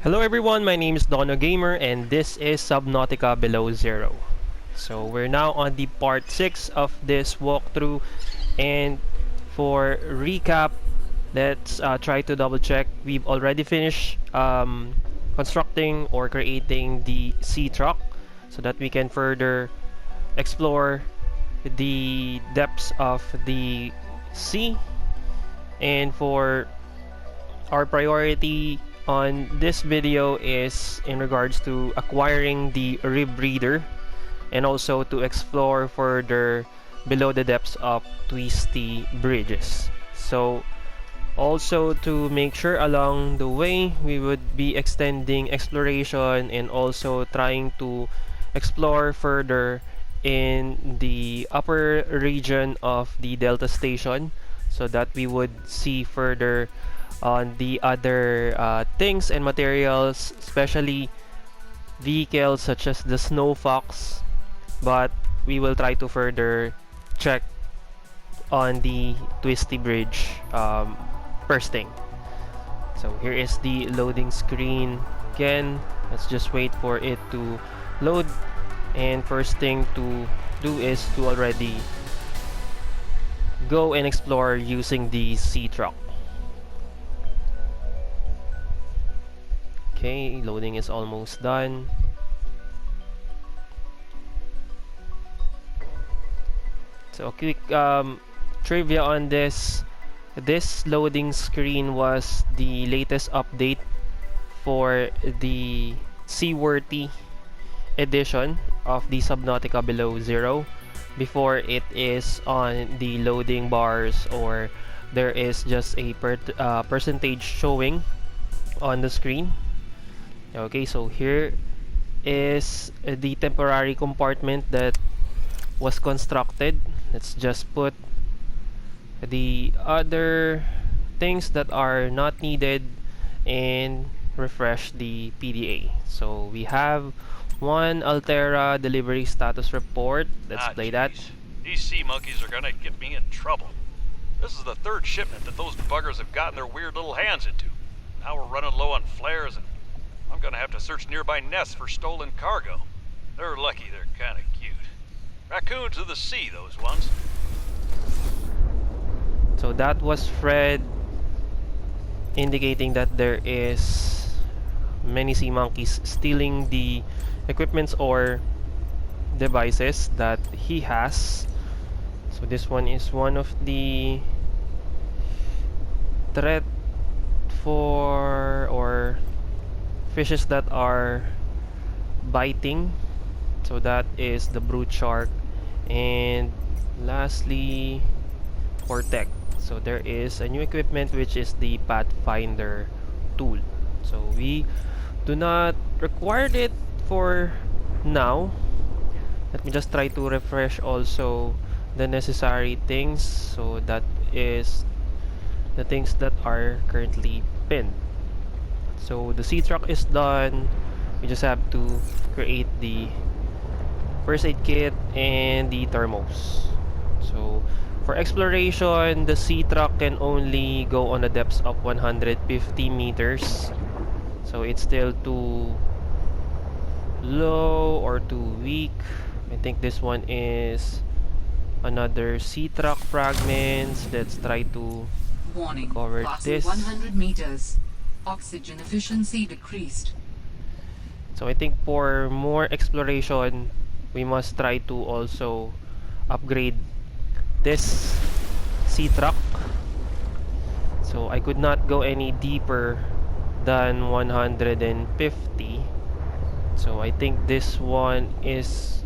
Hello everyone, my name is Dono Gamer and this is Subnautica Below Zero. So we're now on the part 6 of this walkthrough, and for recap, let's try to double check. We've already finished constructing or creating the sea truck so that we can further explore the depths of the sea. And for our priority on this video is in regards to acquiring the rib reader and also to explore further below the depths of twisty bridges. So also to make sure along the way we would be extending exploration and also trying to explore further in the upper region of the Delta Station so that we would see further on the other things and materials, especially vehicles such as the Snow Fox, but we will try to further check on the Twisty Bridge first thing. So here is the loading screen again. Let's just wait for it to load, and first thing to do is to already go and explore using the sea truck. Okay, loading is almost done. So a quick trivia on this. This loading screen was the latest update for the Seaworthy edition of the Subnautica Below Zero. Before, it is on the loading bars, or there is just a percentage showing on the screen. Okay, so here is the temporary compartment that was constructed. Let's just put the other things that are not needed and refresh the PDA. So we have one Altera delivery status report. Let's play that. These sea monkeys are gonna get me in trouble. This is the third shipment that those buggers have gotten their weird little hands into. Now we're running low on flares, and I'm gonna have to search nearby nests for stolen cargo. They're lucky they're kinda cute. Raccoons of the sea, those ones. So that was Fred indicating that there is many sea monkeys stealing the equipments or devices that he has. So this one is one of the threat for or fishes that are biting. So that is the brute shark, and lastly Cortec. So there is a new equipment which is the Pathfinder tool. So we do not require it for now. Let me just try to refresh also the necessary things. So that is the things that are currently pinned. So the sea truck is done. We just have to create the first aid kit and the thermos. So for exploration, the sea truck can only go on a depth of 150 meters. So it's still too low or too weak. I think this one is another sea truck fragments. Let's try to cover this. 100 meters. Oxygen efficiency decreased. So I think for more exploration, we must try to also upgrade this sea truck. So I could not go any deeper than 150. So I think this one is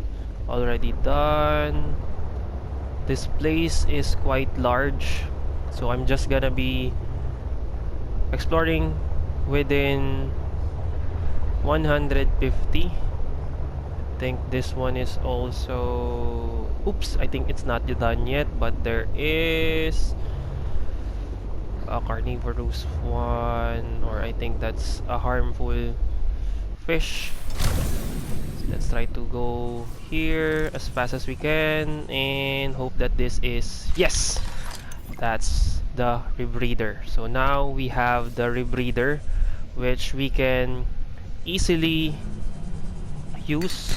already done. This place is quite large, so I'm just gonna be exploring within 150. I think this one is also, oops, I think it's not done yet, but there is a carnivorous one, or I think that's a harmful fish. So let's try to go here as fast as we can and hope that this is, yes, that's the rebreather. So now we have the rebreather which we can easily use.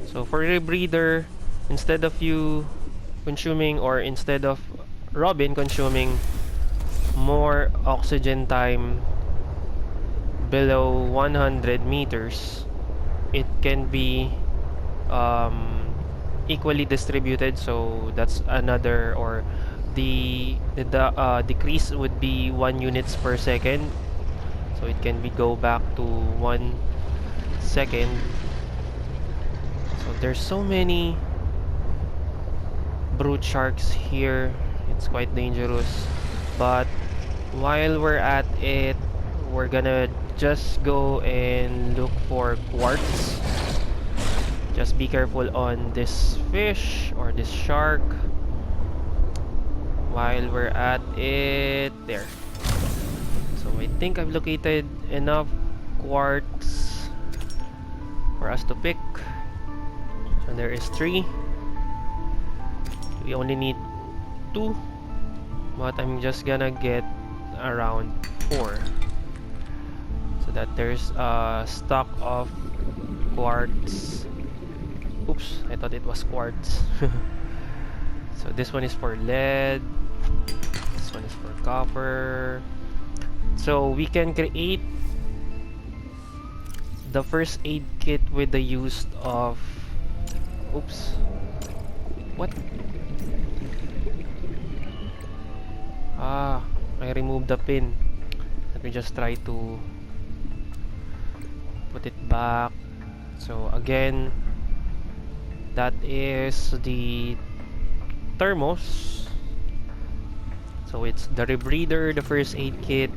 So for rebreather, instead of you consuming, or instead of Robin consuming more oxygen time below 100 meters, it can be equally distributed. So that's another, or the decrease would be 1 units per second, so it can be go back to 1 second. So there's so many brute sharks here, it's quite dangerous. But while we're at it, we're gonna just go and look for quartz. Just be careful on this fish or this shark while we're at it. There. So I think I've located enough quartz for us to pick. So there is 3. We only need 2, but I'm just gonna get around 4, so that there's a stock of quartz. Oops, I thought it was quartz. So this one is for lead, this one is for copper. So we can create the first aid kit with the use of, oops, what? I removed the pin. Let me just try to put it back. So again, that is the thermos. So it's the rebreather, the first aid kit,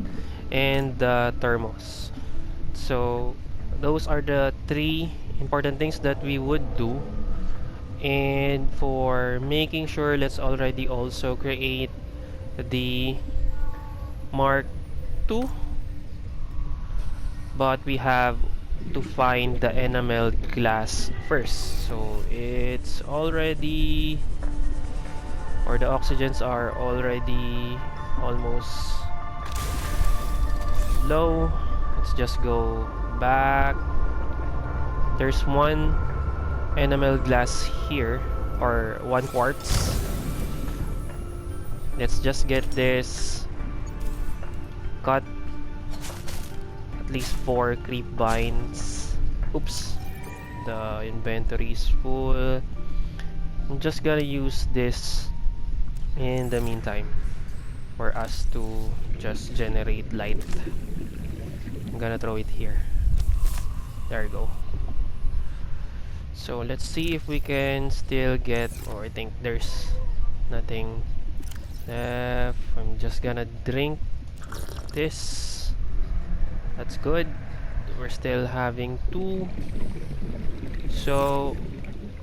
and the thermos. So those are the 3 important things that we would do. And for making sure, let's already also create the Mark II, but we have to find the enamel glass first. So it's already, or the oxygens are already almost low. Let's just go back. There's 1 enamel glass here, or 1 quartz. Let's just get this, cut at least 4 creep vines. Oops, the inventory is full. I'm just gonna use this in the meantime for us to just generate light. I'm gonna throw it here. There you go. So let's see if we can still get, or I think there's nothing left. I'm just gonna drink this. That's good. We're still having 2. So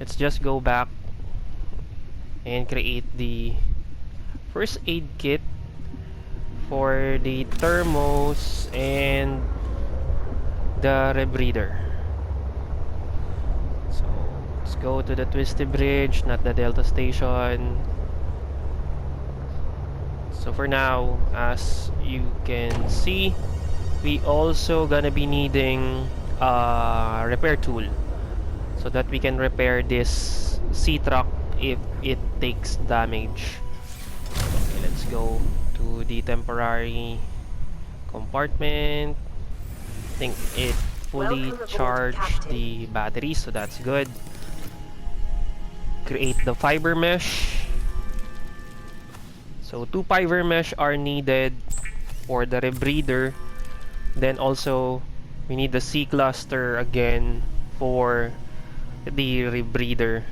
let's just go back and create the first aid kit for the thermos and the rebreather. So let's go to the Twisty Bridge, not the Delta Station. So for now, as you can see, we also gonna be needing a repair tool so that we can repair this sea truck if it takes damage. Okay, let's go to the temporary compartment. I think it fully charged the battery, so that's good. Create the fiber mesh. So 2 fiber mesh are needed for the rebreather. Then also we need the C cluster again for the rebreather.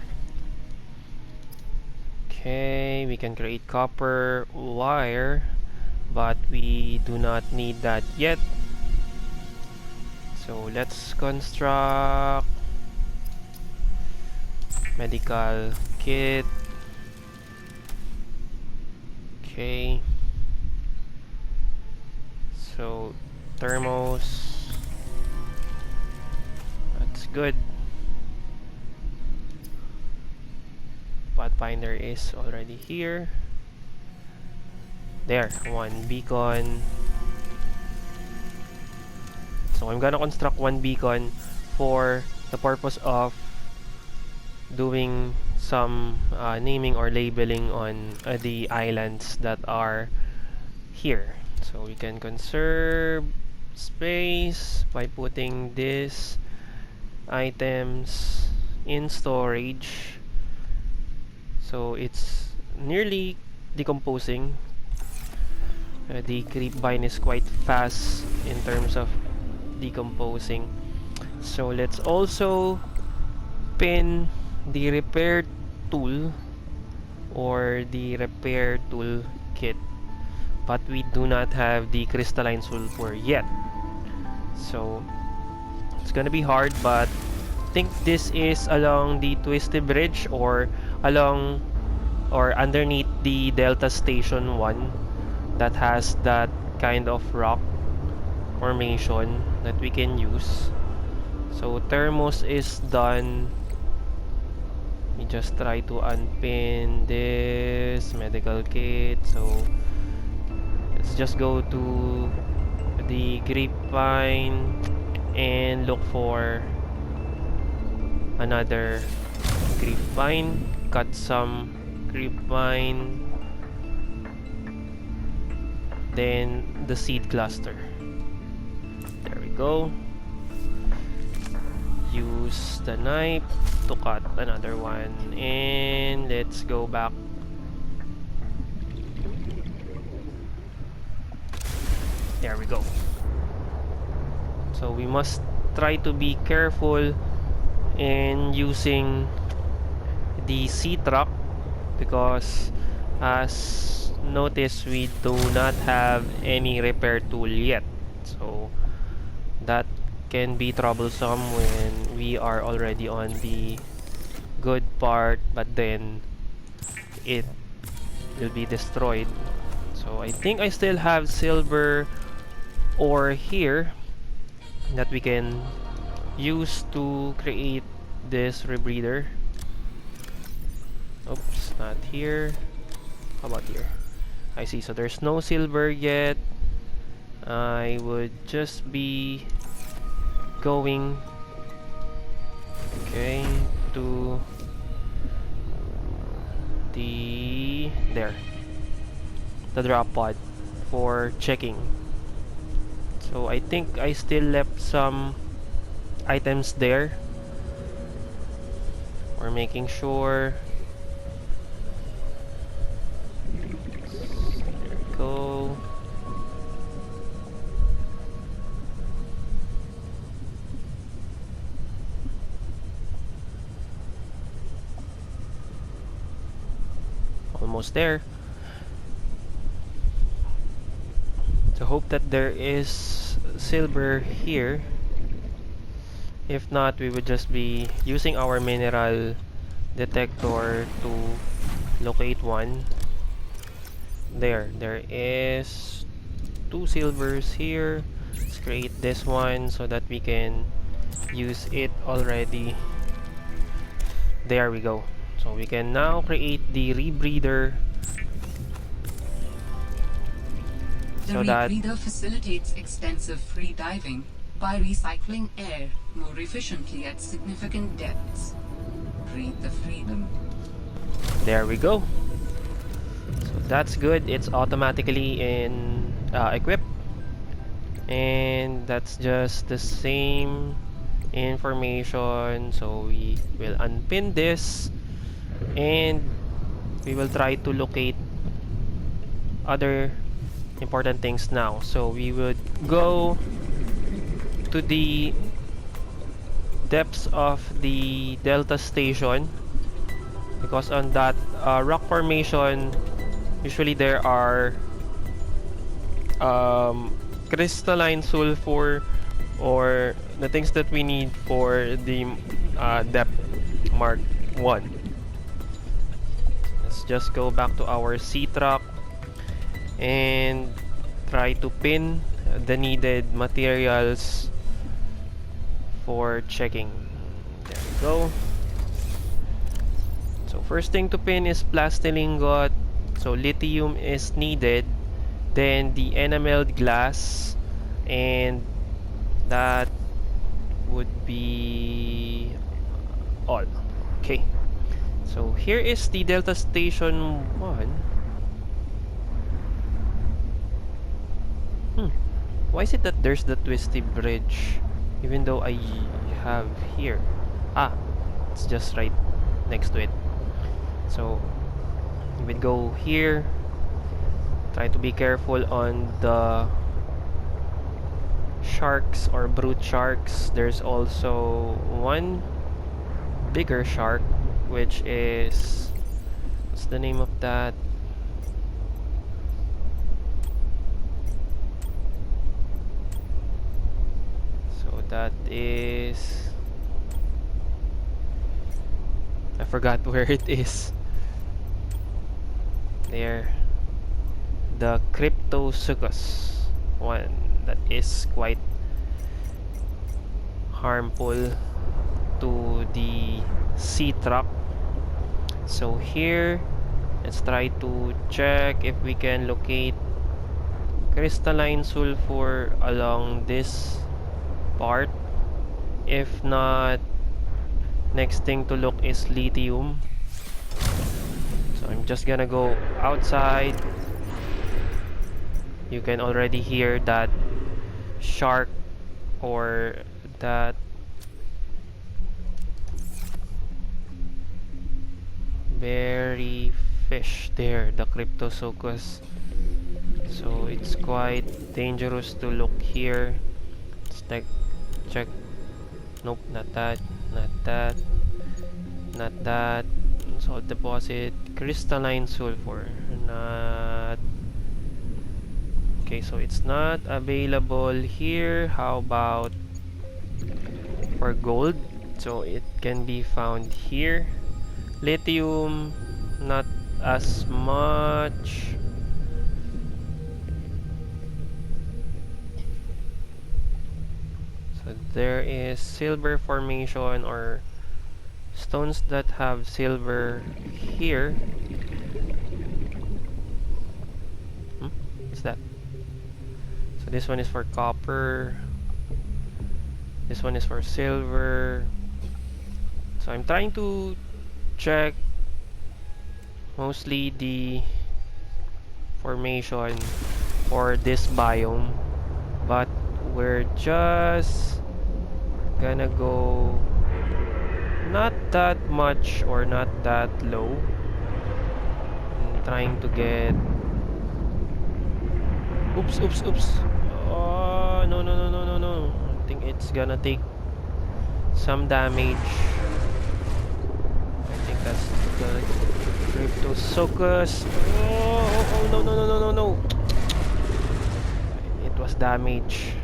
Okay, we can create copper wire, but we do not need that yet. So let's construct medical kit. Okay, so thermos, that's good. Pathfinder is already here. There, one beacon. So I'm gonna construct one beacon for the purpose of doing some naming or labeling on the islands that are here. So we can conserve space by putting these items in storage. So it's nearly decomposing. The creepvine is quite fast in terms of decomposing. So let's also pin the repair tool or the repair tool kit, but we do not have the crystalline sulfur yet, so it's gonna be hard. But I think this is along the twisted bridge or along or underneath the Delta Station 1 that has that kind of rock formation that we can use. So thermos is done. We just try to unpin this medical kit. So let's just go to the grapevine and look for another grapevine. Cut some grapevine, then the seed cluster. There we go. Use the knife to cut another one, and let's go back. There we go. So we must try to be careful in using the sea truck, because as notice we do not have any repair tool yet, so that can be troublesome when we are already on the good part, but then it will be destroyed. So I think I still have silver ore here that we can use to create this rebreather. Oops, not here. How about here? I see, so there's no silver yet. I would just be going to the drop pod for checking. So I think I still left some items there. We're making sure. There we go. Almost there. So hope that there is silver here. If not, we would just be using our mineral detector to locate one. There is 2 silvers here. Let's create this one so that we can use it already. There we go. So we can now create the rebreather. The rebreather facilitates extensive free diving by recycling air more efficiently at significant depths. Breathe the freedom. There we go. So that's good. It's automatically in equipped, and that's just the same information. So we will unpin this, and we will try to locate other important things now. So we would go to the depths of the Delta Station, because on that rock formation usually there are crystalline sulfur or the things that we need for the depth mark 1. Let's just go back to our sea truck and try to pin the needed materials for checking. There we go. So first thing to pin is plastilingot. So lithium is needed. then the enameled glass, and that would be all. Okay, so here is the Delta Station 1. Why is it that there's the twisty bridge even though I have here? Ah, it's just right next to it. So we would go here. Try to be careful on the sharks or brute sharks. There's also one bigger shark, which is, what's the name of that? So that is, I forgot where it is. There, the Cryptosuchus one that is quite harmful to the sea truck. So here, let's try to check if we can locate crystalline sulfur along this part. If not, next thing to look is lithium. So I'm just gonna go outside. You can already hear that shark or that berry fish there, the Cryptosuchus. So it's quite dangerous to look here. Let's check. Nope, not that, not that, not that. Salt deposit, crystalline sulfur, not. Okay, so it's not available here. How about for gold? So it can be found here. Lithium, not as much. So there is silver formation or stones that have silver here. What's that? So this one is for copper. This one is for silver. So I'm trying to check mostly the formation for this biome, but we're just gonna go not that much or not that low. I'm trying to get, oops. Oh, no. I think it's gonna take some damage. I think that's the Cryptosuchus. Oh, no. It was damaged.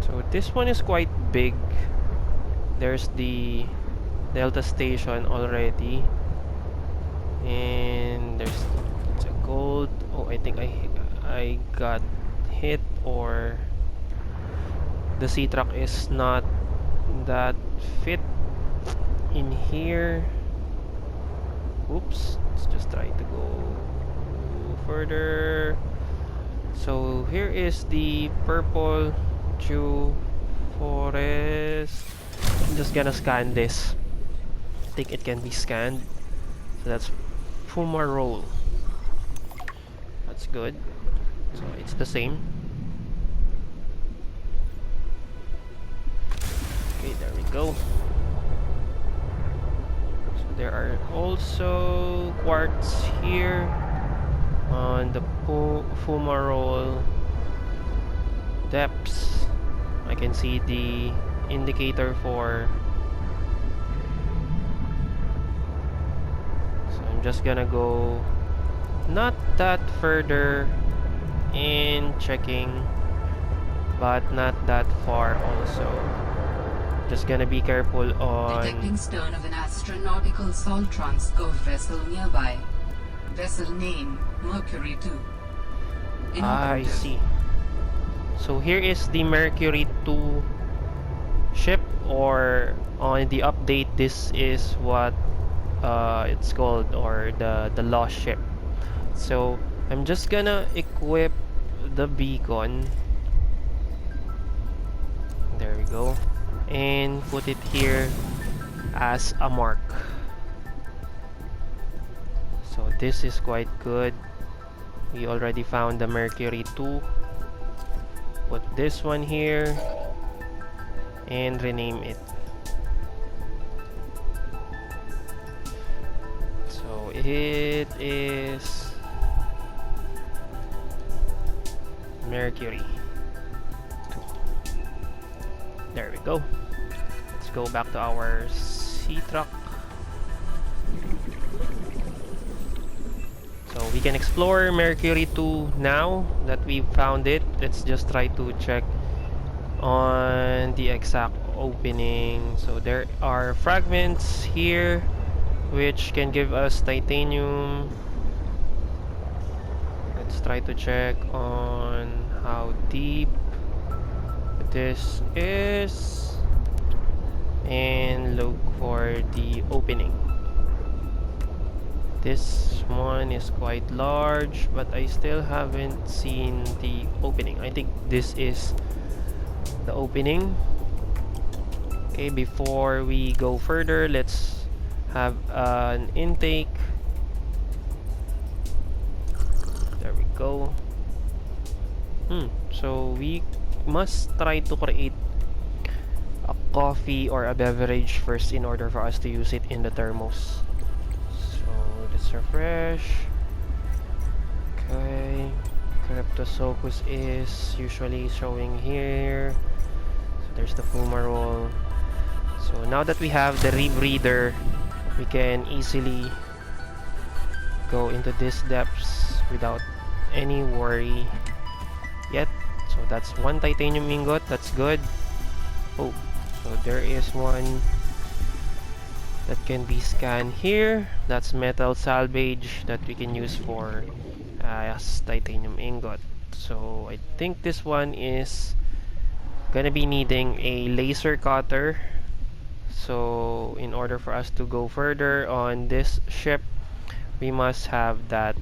So this one is quite big. There's the Delta Station already. And there's a gold. Oh, I think I got hit, or the sea truck is not that fit in here. Oops, let's just try to go further. So here is the purple dew forest. I'm just gonna scan this. I think it can be scanned. So that's fumarole. That's good. So it's the same. Okay, there we go. So there are also quartz here on the fumarole depths. I can see the indicator for. So I'm just gonna go not that further in checking, but not that far also. Just gonna be careful on Detecting stern of an astronautical salt transport vessel nearby. Vessel name Mercury 2. I see. So here is the Mercury 2 ship, or on the update this is what it's called, or the lost ship. So I'm just gonna equip the beacon. There we go. And put it here as a mark. So this is quite good. We already found the Mercury 2. Put this one here and rename it. So it is Mercury 2. There we go. Let's go back to our sea truck. So we can explore Mercury 2 now that we found it. Let's just try to check on the exact opening. So there are fragments here which can give us titanium. Let's try to check on how deep this is and look for the opening. This one is quite large, but I still haven't seen the opening. I think this is the opening. Okay, before we go further, let's have an intake. There we go. So we must try to create a coffee or a beverage first in order for us to use it in the thermos. Let's refresh. Okay, Cryptosuchus is usually showing here. So there's the fumarole. So now that we have the rebreather, we can easily go into these depths without any worry yet. So that's one titanium ingot. That's good. Oh, so there is one that can be scanned here. That's metal salvage that we can use for as titanium ingot. So I think this one is gonna be needing a laser cutter. So in order for us to go further on this ship, we must have that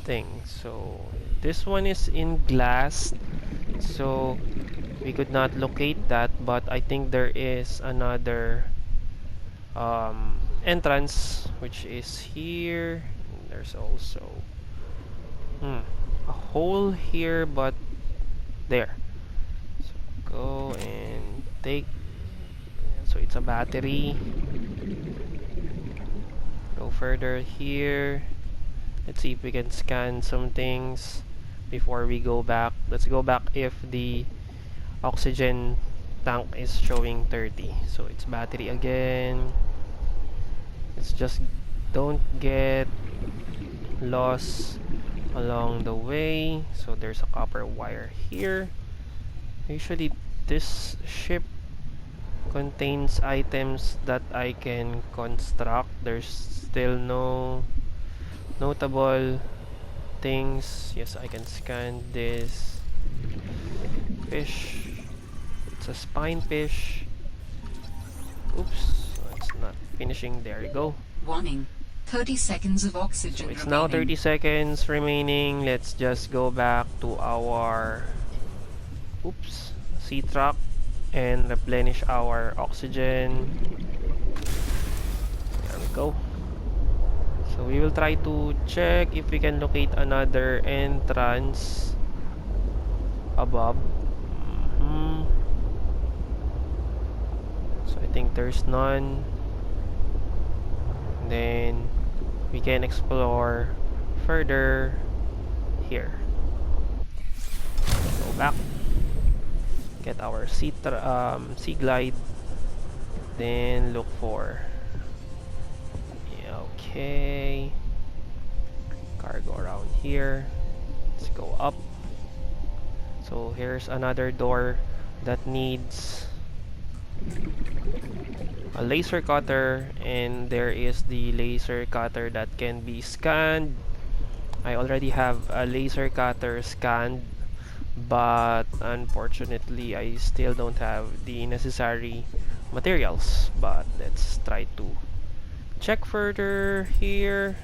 thing. So this one is in glass, so we could not locate that, but I think there is another entrance which is here. There's also a hole here, but there. So go and take. So it's a battery. Go further here. Let's see if we can scan some things before we go back. Let's go back if the oxygen tank is showing 30. So it's battery again. Let's just don't get lost along the way. So there's a copper wire here. Usually this ship contains items that I can construct. There's still no notable things. Yes, I can scan this fish. It's a spine fish. Oops, it's not finishing. There you go. Warning. 30 seconds of oxygen So it's remaining. now 30 seconds remaining. Let's just go back to our sea truck and replenish our oxygen. There we go. So we will try to check if we can locate another entrance above. So I think there's none. Then we can explore further here. Go back. Get our sea glide. Then look for. Yeah, okay. Cargo around here. Let's go up. So here's another door that needs a laser cutter, and there is the laser cutter that can be scanned. I already have a laser cutter scanned, but unfortunately I still don't have the necessary materials. But let's try to check further here.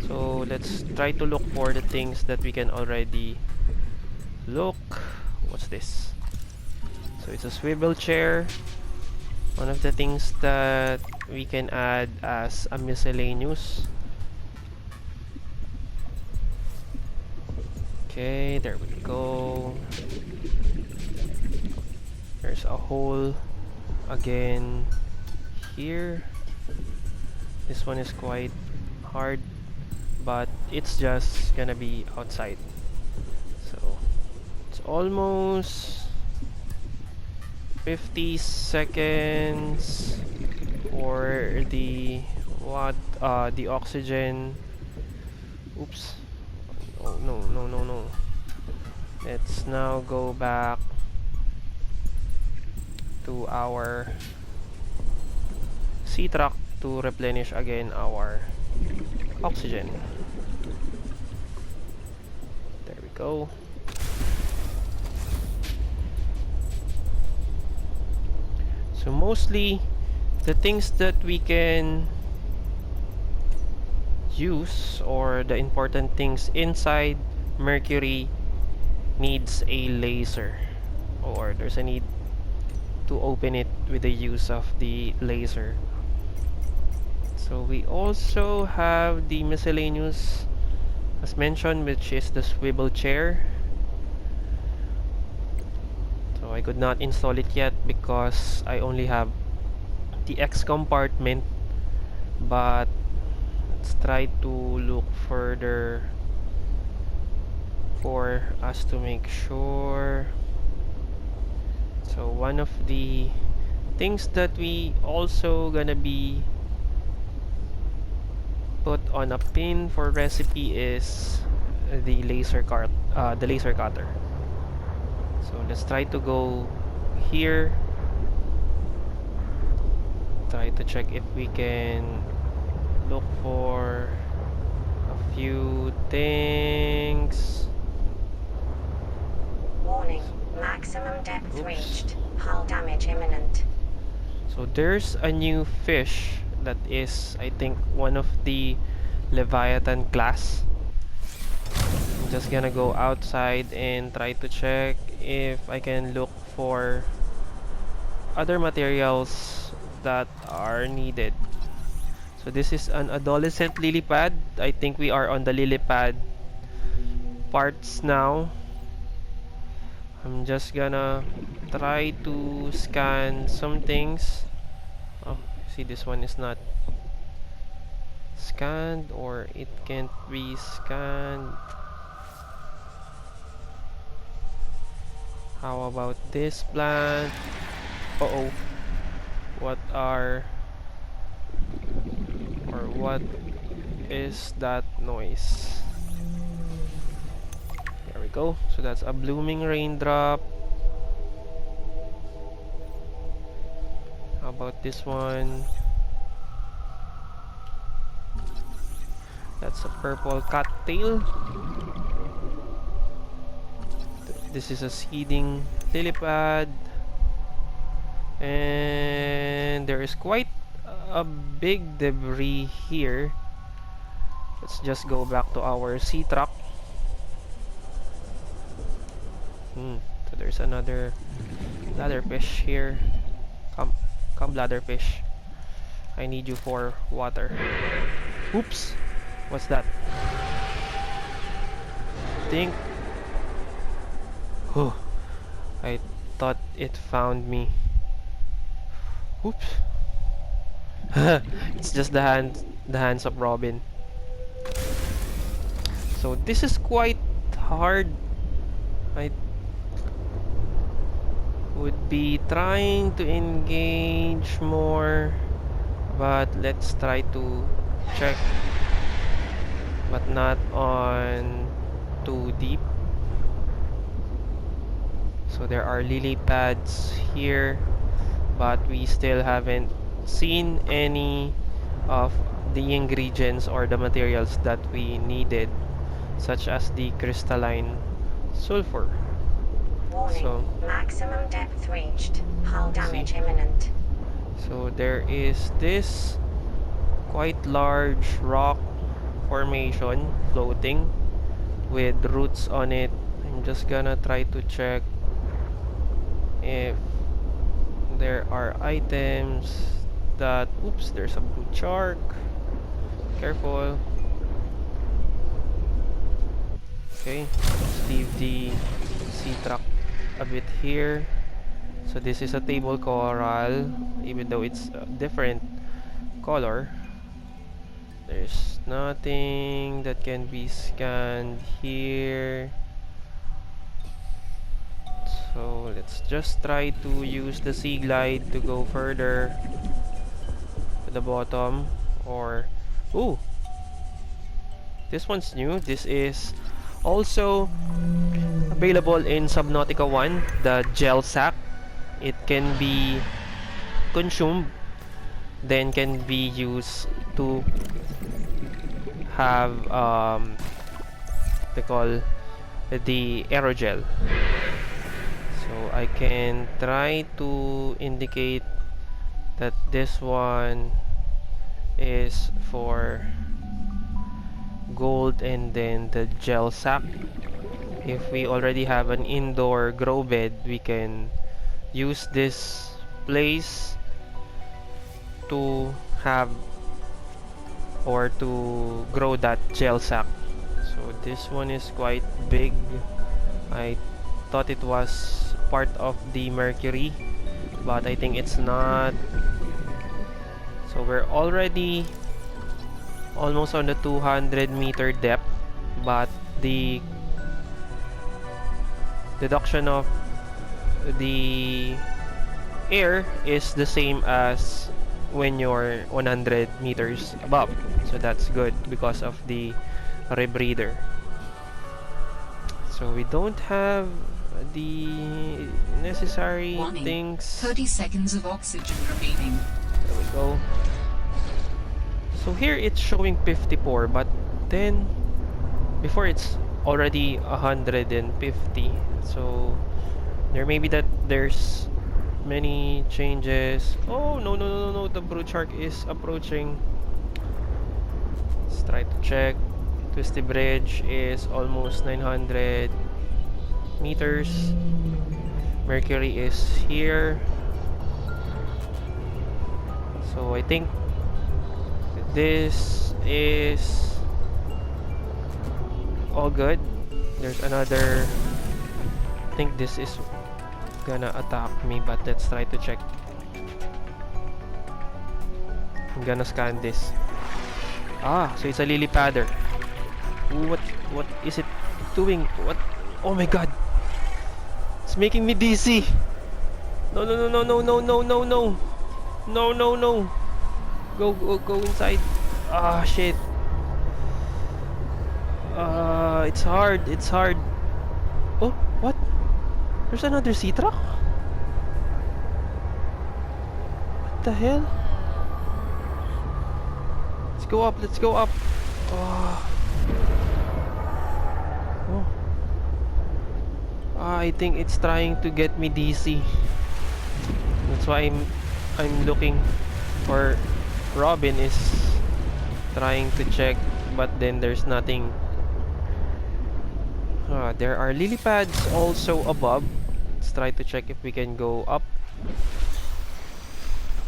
So let's try to look for the things that we can already look. What's this? So it's a swivel chair. One of the things that we can add as a miscellaneous. Okay, there we go. There's a hole again here. This one is quite hard, but it's just gonna be outside. So it's almost 50 seconds for the the oxygen. Oops. Oh no, no, no, no. Let's now go back to our sea truck to replenish again our oxygen. There we go. So mostly the things that we can use, or the important things inside Mercury, needs a laser, or there's a need to open it with the use of the laser. So we also have the miscellaneous as mentioned, which is the swivel chair. So I could not install it yet because I only have the X compartment, but let's try to look further for us to make sure. So one of the things that we also gonna be put on a pin for recipe is the laser cutter. So let's try to go here, try to check if we can look for a few things. Warning, maximum depth Oops. reached. Hull damage imminent. So there's a new fish that is, I think, one of the Leviathan class. I'm just gonna go outside and try to check if I can look for other materials that are needed. So this is an adolescent lily pad. I think we are on the lily pad parts now. I'm just gonna try to scan some things. Oh, see, this one is not scanned, or it can't be scanned. How about this plant? Uh-oh. What is that noise? There we go. So that's a blooming raindrop. How about this one? That's a purple cattail. This is a seeding lily pad. And there is quite a big debris here. Let's just go back to our sea truck. So there's another bladderfish here. Come bladderfish. I need you for water. Oops. What's that? Think. Oh, I thought it found me. Oops. It's just the hands of Robin. So this is quite hard. I would be trying to engage more, but let's try to check, but not on too deep. So there are lily pads here, but we still haven't seen any of the ingredients or the materials that we needed, such as the crystalline sulfur. Warning, So maximum depth reached. Hull damage imminent. So there is this quite large rock formation floating with roots on it. I'm just gonna try to check if there are items that... Oops, there's a blue shark. Careful. Okay, let's leave the sea truck a bit here. So this is a table coral, even though it's a different color. There's nothing that can be scanned here. So let's just try to use the sea glide to go further to the bottom. Or... ooh! This one's new. This is also available in Subnautica 1, the gel sack. It can be consumed, then can be used to have they call the aerogel. So I can try to indicate that this one is for gold, and then the gel sack. If we already have an indoor grow bed, we can use this place to have or to grow that gel sack. So this one is quite big. I thought it was part of the mercury, but I think it's not. So we're already almost on the 200-meter depth, but the deduction of the air is the same as when you're 100 meters above. So that's good because of the rebreather. So we don't have the necessary Warning. things. 30 seconds of oxygen remaining. There we go. So here it's showing 54, but then before it's already 150. So there may be that there's many changes. Oh no no no no! The brute shark is approaching. Let's try to check. Twisty Bridge is almost 900 meters. Mercury is here. So I think this is all good. There's another... I think this is gonna attack me, but let's try to check. I'm gonna scan this. Ah, so it's a lily padder. Ooh, what is it doing? What? Oh my god! It's making me dizzy. No no no no no no no no no no no no. Go inside. Ah shit. It's hard. It's hard. Oh, what? There's another sea truck? What the hell? Let's go up. Let's go up. Oh. Oh. I think it's trying to get me dizzy. That's why I'm looking for... Robin is trying to check, but then there's nothing. There are lily pads also above. Let's try to check if we can go up.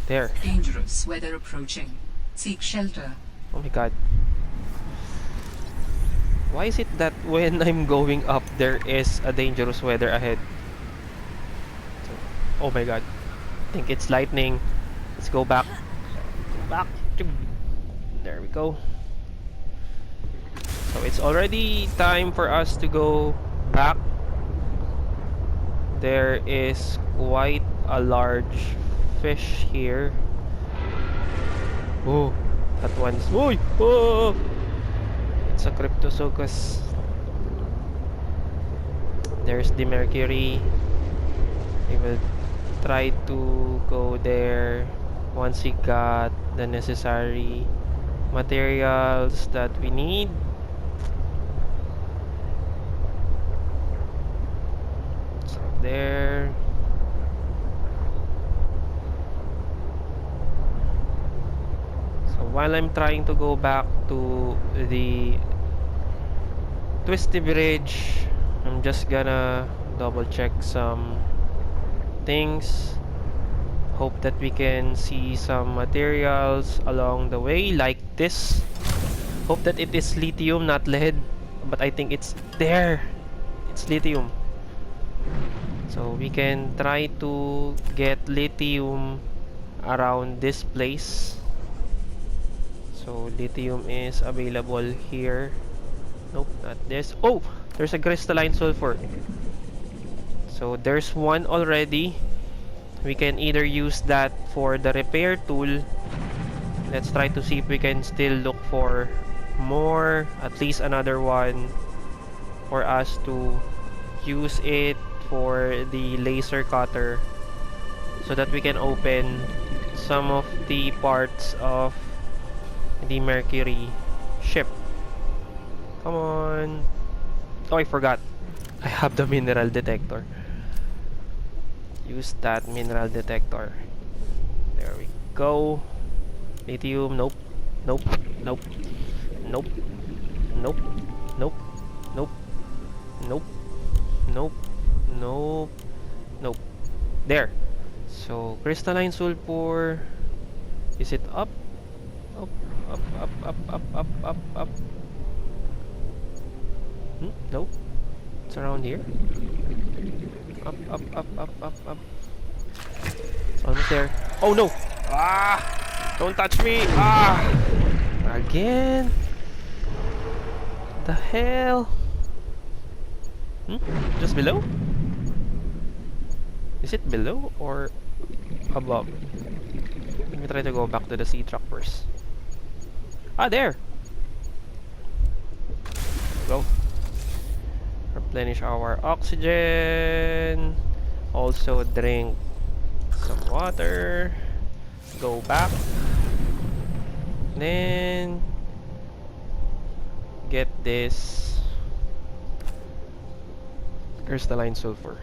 There. Dangerous weather approaching. Seek shelter. Oh my god. Why is it that when I'm going up, there is a dangerous weather ahead? Oh my god. I think it's lightning. Let's go back. Back. There we go. So it's already time for us to go back. There is quite a large fish here. Oh, that one's... Oy! Oh! It's a Cryptosuchus. There's the mercury. We will try to go there once we got the necessary materials that we need. So there. So while I'm trying to go back to the twisty bridge, I'm just gonna double check some things. Hope that we can see some materials along the way, like this. Hope that it is lithium, not lead, but I think it's there. It's lithium. So we can try to get lithium around this place. So lithium is available here. Nope, not this. Oh, there's a crystalline sulfur. So there's one already. We can either use that for the repair tool. Let's try to see if we can still look for more, at least another one, for us to use it for the laser cutter, so that we can open some of the parts of the Mercury ship. Come on. Oh, I forgot. I have the mineral detector. Use that mineral detector. There we go. Lithium. Nope. Nope. Nope. Nope. Nope. Nope. Nope. Nope. Nope. Nope. Nope. There. So crystalline sulfur. Is it up? Up. Up. Up. Up. Up. Up. Up. Up. Nope. It's around here. Up. Up. Up. Up. Up. Up. It's almost there. Oh no! Ah! Don't touch me! Ah! Again? The hell? Just below? Is it below or above? Let me try to go back to the sea truck first. Ah, there! Go. Replenish our oxygen. Also drink some water. Go back. Then get this crystalline sulfur.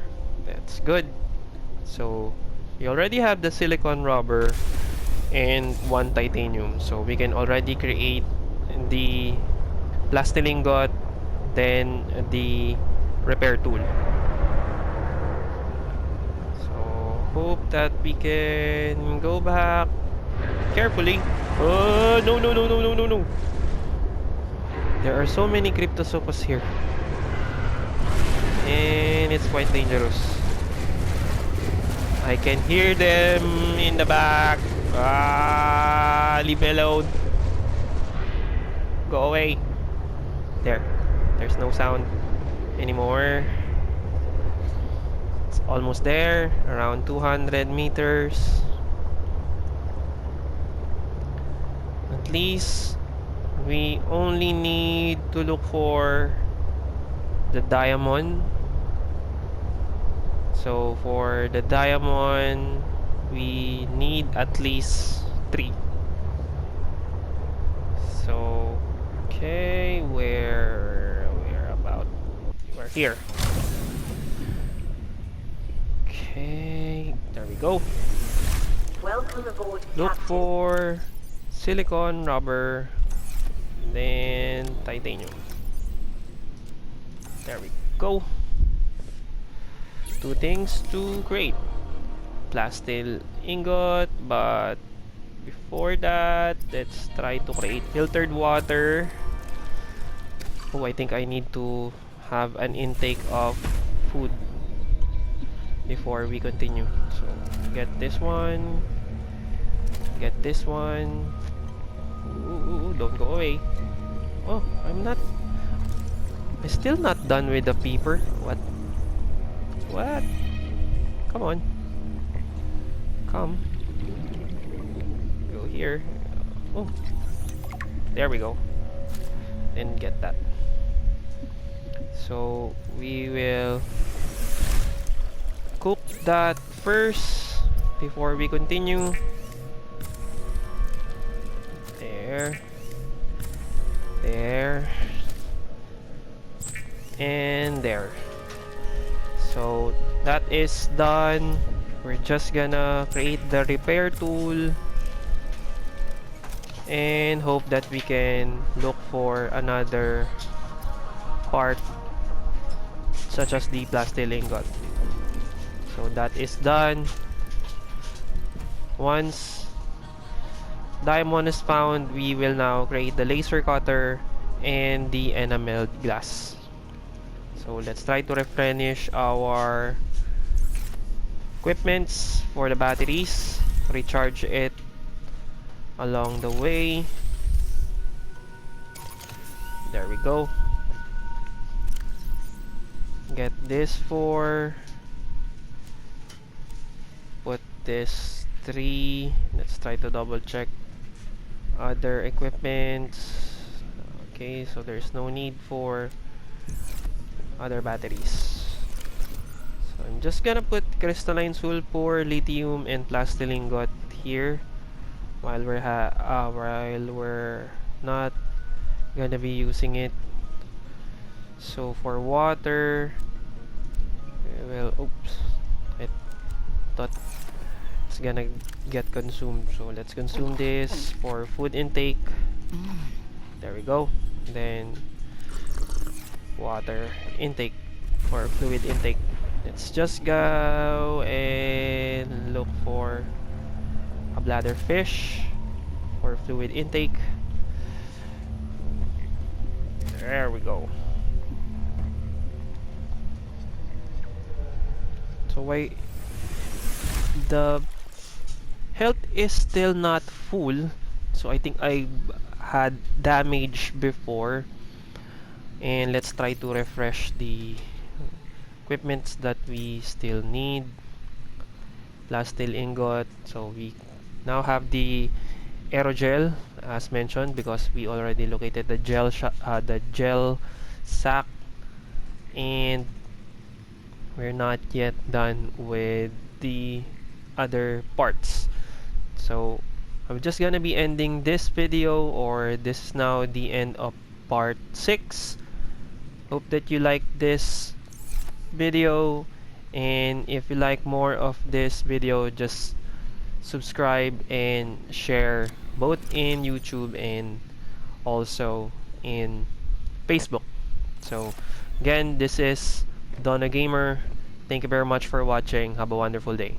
That's good. So we already have the silicon rubber and one titanium, so we can already create the plastilingot, then the repair tool. So hope that we can go back carefully. Oh no no no no no no no! There are so many cryptosuchus here, and it's quite dangerous. I can hear them in the back. Ah, leave me alone. Go away. There. There's no sound anymore. It's almost there. Around 200 meters. At least we only need to look for the diamond. So for the diamond, we need at least 3. So okay, we're about? We're here. Okay, there we go. Welcome aboard, Look Captain. for silicon, rubber, then titanium. There we go. 2 things to create. Plastil ingot, but before that, let's try to create filtered water. Oh, I think I need to have an intake of food before we continue. So, get this one. Get this one. Ooh, don't go away. Oh, I'm still not done with the peeper. What? What? Come on. Come. Go here. Oh. There we go. And get that. So we will cook that first before we continue. There. There. And there. So that is done. We're just gonna create the repair tool and hope that we can look for another part such as the plastic ingot. So that is done. Once diamond is found, we will now create the laser cutter and the enameled glass. So let's try to replenish our equipments for the batteries, recharge it along the way. There we go. Get this 4, put this 3. Let's try to double check other equipments. Okay, so there's no need for other batteries. So I'm just gonna put crystalline sulfur, lithium, and plastic ingot here while we're not gonna be using it. So for water, well, oops, I thought it's gonna get consumed. So let's consume this for food intake. There we go. Then water intake or fluid intake. Let's just go and look for a bladder fish for fluid intake. There we go. So why the health is still not full, so I think I had damage before, and let's try to refresh the equipments that we still need. Plastic ingot, so we now have the aerogel as mentioned because we already located the gel sack, and we're not yet done with the other parts. So I'm just gonna be ending this video, or this is now the end of part 6. Hope that you like this video, and if you like more of this video, just subscribe and share both in YouTube and also in Facebook. So again, this is Donna Gamer. Thank you very much for watching. Have a wonderful day.